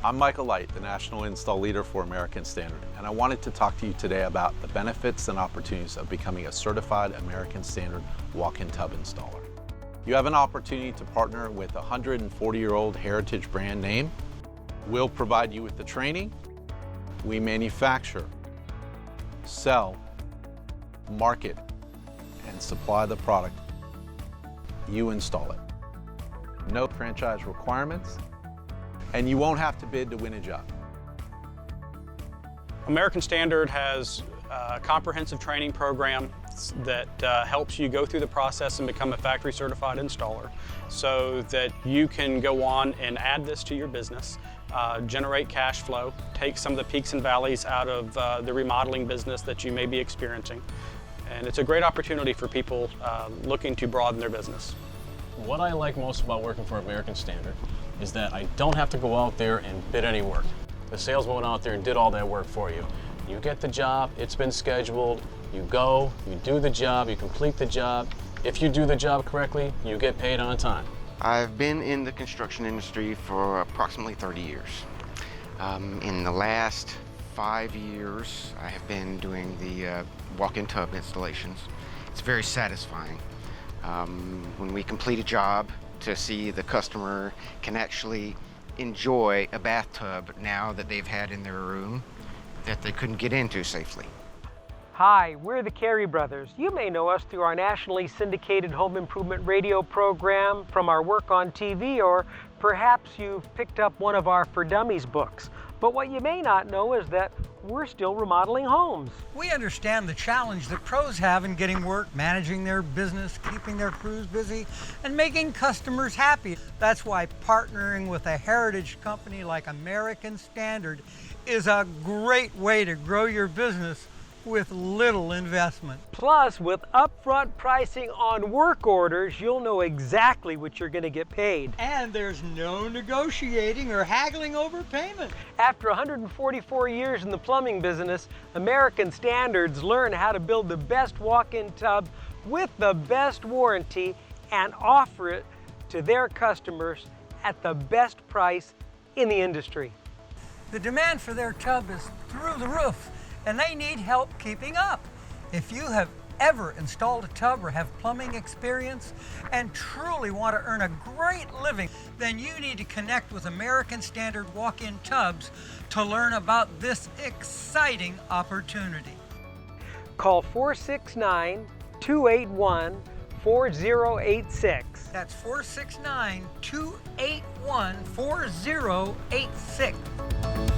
I'm Michael Light, the National Install Leader for American Standard, and I wanted to talk to you today about the benefits and opportunities of becoming a certified American Standard walk-in tub installer. You have an opportunity to partner with a 140-year-old heritage brand name. We'll provide you with the training. We manufacture, sell, market, and supply the product. You install it. No franchise requirements, and you won't have to bid to win a job. American Standard has a comprehensive training program that helps you go through the process and become a factory certified installer so that you can go on and add this to your business, generate cash flow, take some of the peaks and valleys out of the remodeling business that you may be experiencing. And it's a great opportunity for people looking to broaden their business. What I like most about working for American Standard is that I don't have to go out there and bid any work. The salesman went out there and did all that work for you. You get the job, it's been scheduled, you go, you do the job, you complete the job. If you do the job correctly, you get paid on time. I've been in the construction industry for approximately 30 years. In the last 5 years, I have been doing the walk-in tub installations. It's very satisfying. When we complete a job, to see the customer can actually enjoy a bathtub now that they've had in their room that they couldn't get into safely. Hi, we're the Carey Brothers. You may know us through our nationally syndicated home improvement radio program, from our work on TV, or perhaps you've picked up one of our For Dummies books. But what you may not know is that we're still remodeling homes. We understand the challenge that pros have in getting work, managing their business, keeping their crews busy, and making customers happy. That's why partnering with a heritage company like American Standard is a great way to grow your business with little investment. Plus, with upfront pricing on work orders, you'll know exactly what you're going to get paid. And there's no negotiating or haggling over payment. After 144 years in the plumbing business, American Standards learn how to build the best walk-in tub with the best warranty and offer it to their customers at the best price in the industry. The demand for their tub is through the roof, and they need help keeping up. If you have ever installed a tub or have plumbing experience and truly want to earn a great living, then you need to connect with American Standard walk-in tubs to learn about this exciting opportunity. Call 469-281-4086. That's 469-281-4086.